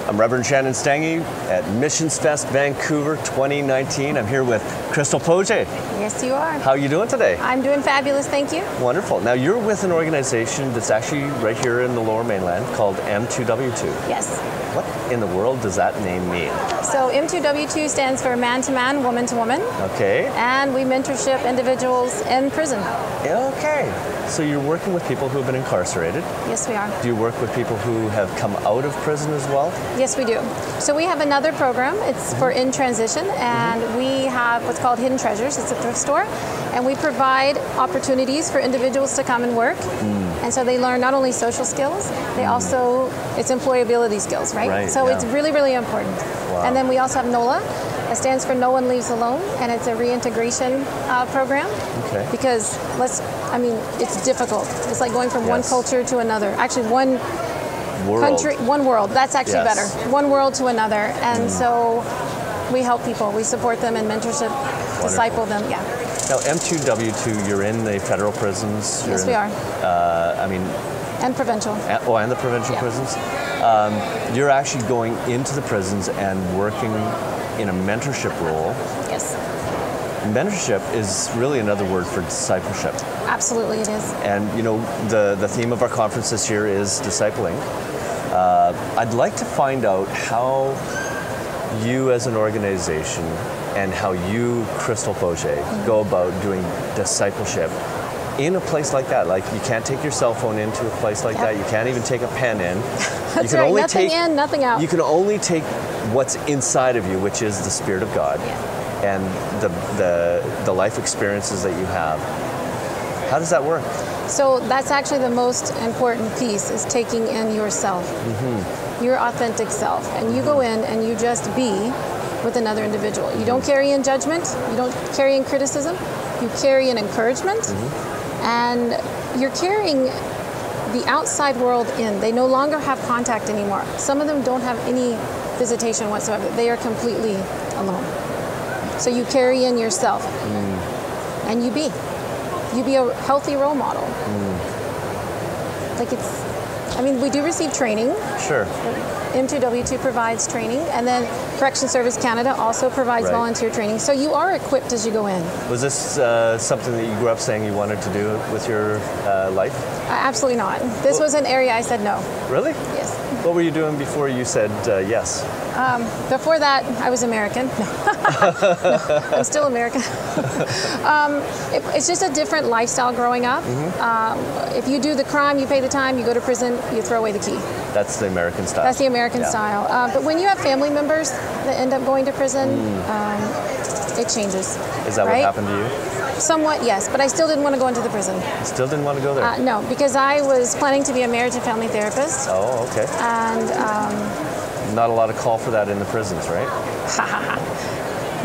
I'm Reverend Shannon Stange at Missions Fest Vancouver 2019. I'm here with Krystal Poje. Yes, you are. How are you doing today? I'm doing fabulous, thank you. Wonderful. Now you're with an organization that's actually right here in the Lower Mainland called M2W2. Yes. What in the world does that name mean? So M2W2 stands for man to man, woman to woman. Okay. And we mentorship individuals in prison. Okay. So you're working with people who have been incarcerated. Yes, we are. Do you work with people who have come out of prison as well? Yes, we do. So we have another program. It's for in transition, and we have what's called Hidden Treasures. It's a thrift store, and we provide opportunities for individuals to come and work. And so they learn not only social skills, they also, it's employability skills, right? So it's really, really important. Wow. And then we also have NOLA. It stands for No One Leaves Alone, and it's a reintegration program. Okay. Because it's difficult. It's like going from one culture to another. Actually, one country, one world. That's actually better. One world to another. And so we help people. We support them in mentorship, disciple them. Yeah. Now, M2W2, you're in the federal prisons. Yes, we are. And provincial. And the provincial prisons. You're actually going into the prisons and working in a mentorship role. Yes. Mentorship is really another word for discipleship. Absolutely, it is. And you know, the theme of our conference this year is discipling. I'd like to find out how you as an organization and how you, Krystal Poje, go about doing discipleship in a place like that. Like, you can't take your cell phone into a place like that. You can't even take a pen in. That's right. Nothing in, nothing out. You can only take what's inside of you, which is the Spirit of God, and the life experiences that you have. How does that work? So that's actually the most important piece, is taking in yourself, your authentic self. And you go in and you just be with another individual. You don't carry in judgment. You don't carry in criticism. You carry in encouragement. And you're carrying the outside world in. They no longer have contact anymore. Some of them don't have any visitation whatsoever. They are completely alone. So you carry in yourself, and you be a healthy role model. Like we do receive training. Sure. M2W2 provides training, and then Correction Service Canada also provides volunteer training. So you are equipped as you go in. Was this something that you grew up saying you wanted to do with your life? Absolutely not. This was an area I said no. Really? Yes. What were you doing before you said yes? Before that, I was American. No, I'm still American. It's just a different lifestyle growing up. If you do the crime, you pay the time, you go to prison, you throw away the key. That's the American style. That's the American style. But when you have family members that end up going to prison, it changes. Is that what happened to you? Somewhat, yes, but I still didn't want to go into the prison. You still didn't want to go there? No, because I was planning to be a marriage and family therapist. Oh, okay. And not a lot of call for that in the prisons, right?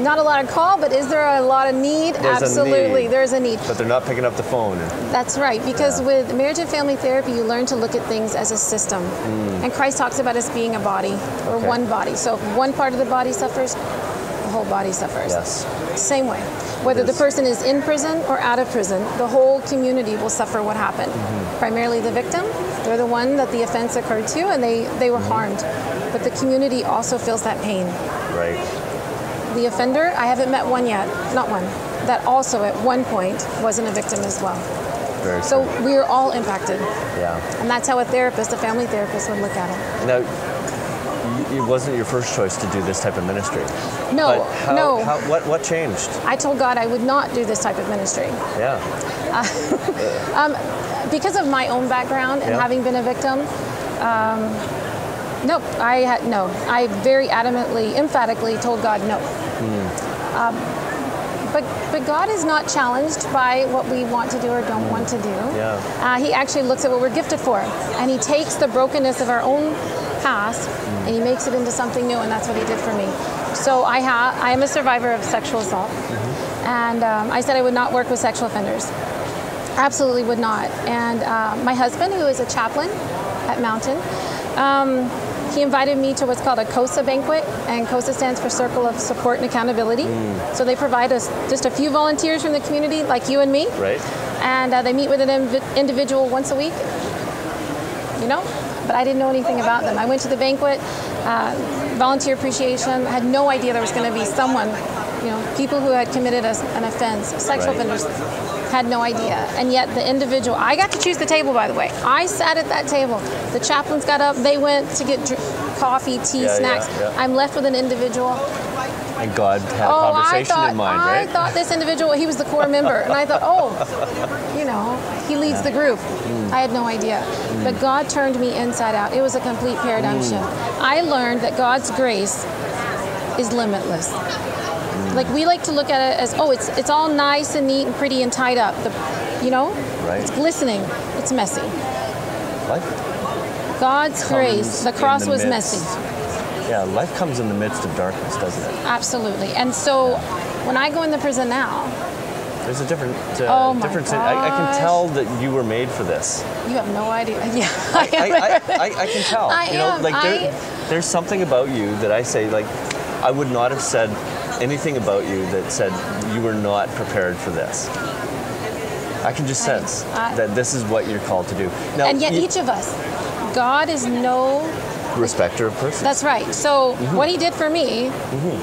Not a lot of call, but is there a lot of need? Absolutely, there's a need. But they're not picking up the phone. That's right, because with marriage and family therapy, you learn to look at things as a system. And Christ talks about us being a body, or one body. So if one part of the body suffers, the whole body suffers. Yes. Same way. Whether the person is in prison or out of prison, the whole community will suffer what happened. Primarily the victim. They're the one that the offense occurred to, and they were harmed. But the community also feels that pain. Right. The offender, I haven't met one yet, not one, that also at one point wasn't a victim as well. Very so we're all impacted. Yeah. And that's how a family therapist would look at it. Now, it wasn't your first choice to do this type of ministry. No, no. What changed? I told God I would not do this type of ministry. Yeah. Because of my own background and having been a victim, I very adamantly, emphatically told God no. But God is not challenged by what we want to do or don't want to do. Yeah. He actually looks at what we're gifted for, and He takes the brokenness of our own past and He makes it into something new, and that's what He did for me. So I am a survivor of sexual assault, and I said I would not work with sexual offenders. Absolutely would not. And my husband, who is a chaplain at Mountain, he invited me to what's called a COSA banquet, and COSA stands for Circle of Support and Accountability. So they provide us just a few volunteers from the community, like you and me. Right. And they meet with an individual once a week, but I didn't know anything about them. I went to the banquet, volunteer appreciation. Had no idea there was going to be someone, people who had committed an offense, sexual offenders, had no idea. And yet the individual, I got to choose the table, by the way. I sat at that table. The chaplains got up, they went to get coffee, tea, snacks. I'm left with an individual. And God had a conversation in mind, right? I thought this individual, he was the core member. And I thought, he leads the group. I had no idea. But God turned me inside out. It was a complete paradigm shift. I learned that God's grace is limitless. Like, we like to look at it as, it's all nice and neat and pretty and tied up. Right. It's glistening. It's messy. Life God's grace, the cross was messy. Yeah, life comes in the midst of darkness, doesn't it? Absolutely. And so when I go in the prison now, there's a different difference. I gosh. can tell that you were made for this. You have no idea. Yeah, I can tell. There's something about you that I say, like, I would not have said anything about you that said you were not prepared for this. I can just sense that this is what you're called to do. Now, and yet each of us, God is no respecter of persons. That's right. So what he did for me,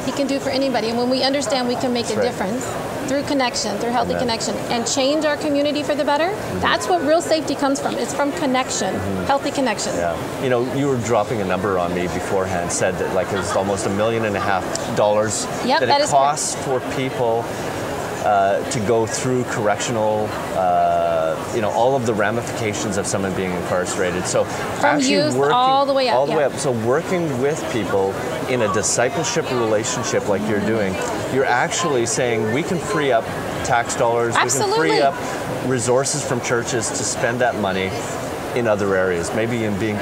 he can do for anybody. And when we understand we can make a difference through connection, through healthy connection, and change our community for the better, that's what real safety comes from. It's from connection, healthy connection. Yeah. You were dropping a number on me beforehand, said that like it was almost $1.5 million that it costs for people to go through correctional, all of the ramifications of someone being incarcerated. So from youth all the way up. All the way up. So working with people in a discipleship relationship like you're doing, you're actually saying we can free up tax dollars, Absolutely. we can free up resources from churches to spend that money in other areas, maybe in being,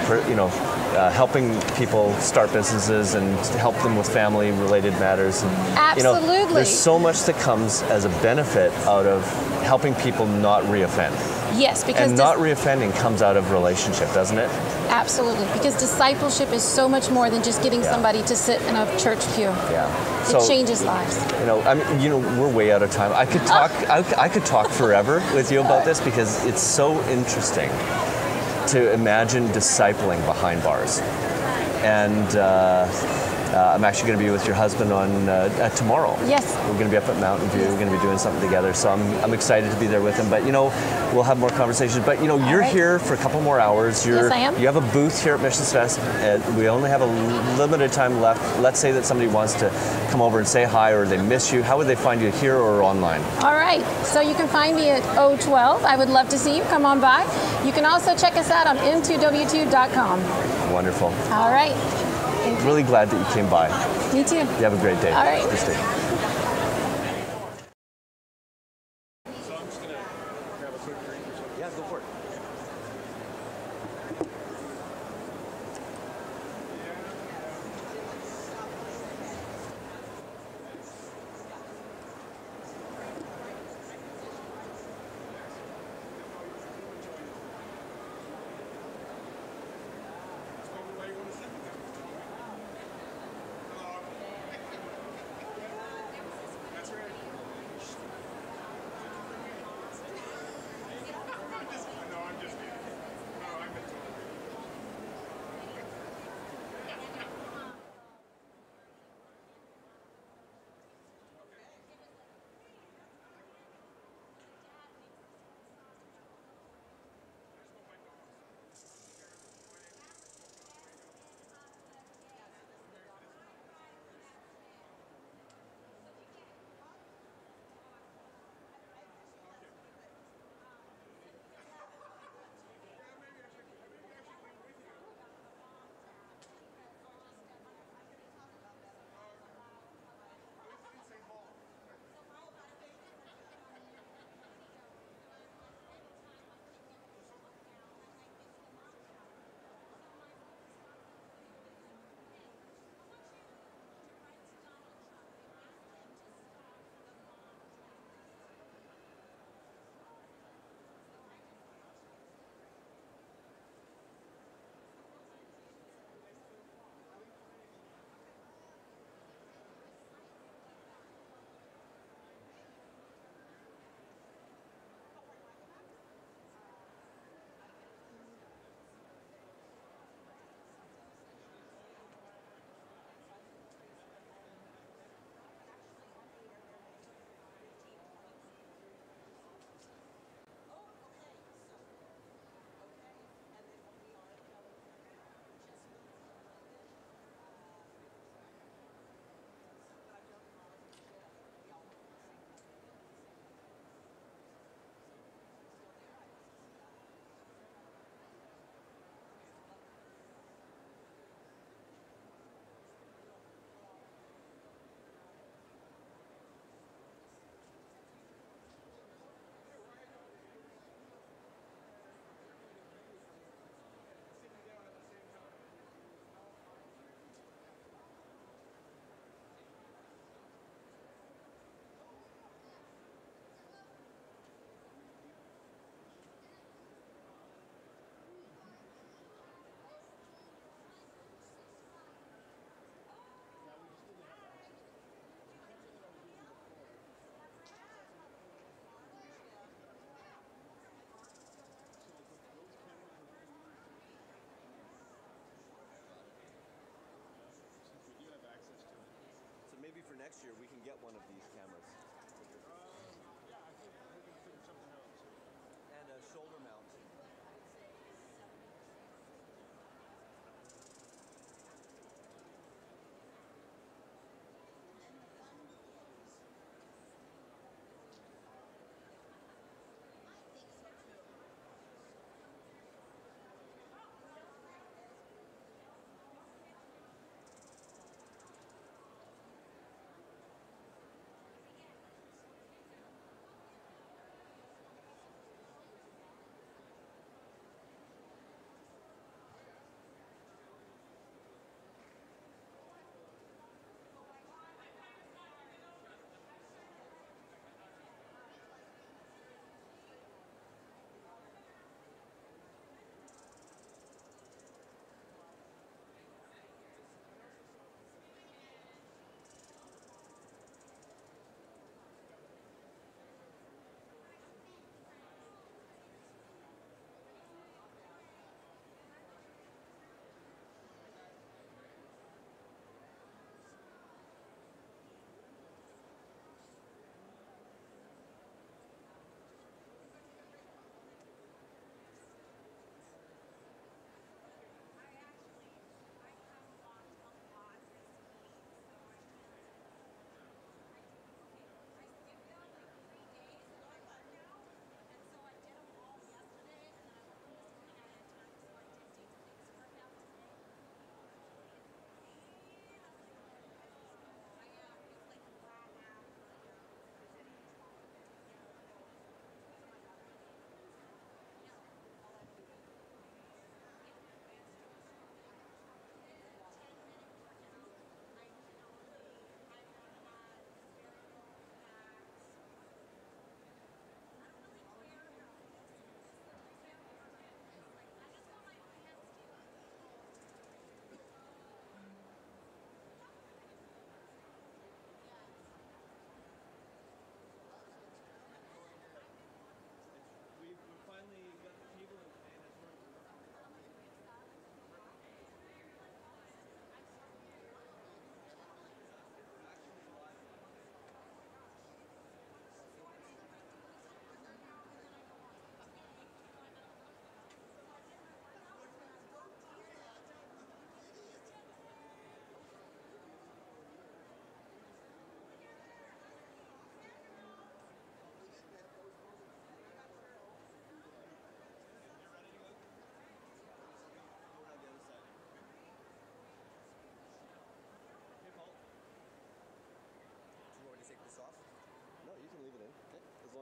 helping people start businesses and help them with family-related matters. And, Absolutely. There's so much that comes as a benefit out of helping people not reoffend. Yes, because not reoffending comes out of relationship, doesn't it? Absolutely, because discipleship is so much more than just getting somebody to sit in a church pew. Yeah, it changes lives. We're way out of time. I could talk. I could talk forever with you about this because it's so interesting to imagine discipling behind bars. And I'm actually going to be with your husband on tomorrow. Yes. We're going to be up at Mountain View. We're going to be doing something together. So I'm excited to be there with him. But we'll have more conversations. But you're here for a couple more hours. Yes, I am. You have a booth here at Missions Fest. We only have a limited time left. Let's say that somebody wants to come over and say hi, or they miss you. How would they find you, here or online? All right. So you can find me at O12. I would love to see you. Come on by. You can also check us out on m2w2.com. Wonderful. All right. Really glad that you came by. Me too. You have a great day. All right. Stay. So I'm just going to grab a quick drink or something. Yeah, go for it. I know.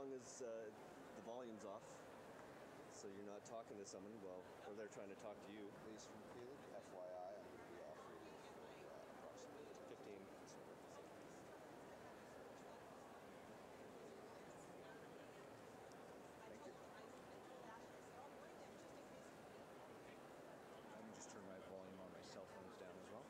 long as the volume's off, so you're not talking to someone or they're trying to talk to you. Please from Felix, FYI, I'm going to be off radio for approximately 15. Thank you. Let me just turn my volume on my cell phones down as well.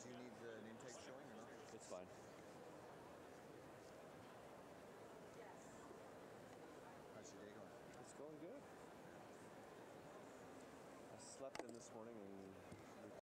Do you need an intake showing or not? It's fine. How's your day going? It's going good. I slept in this morning and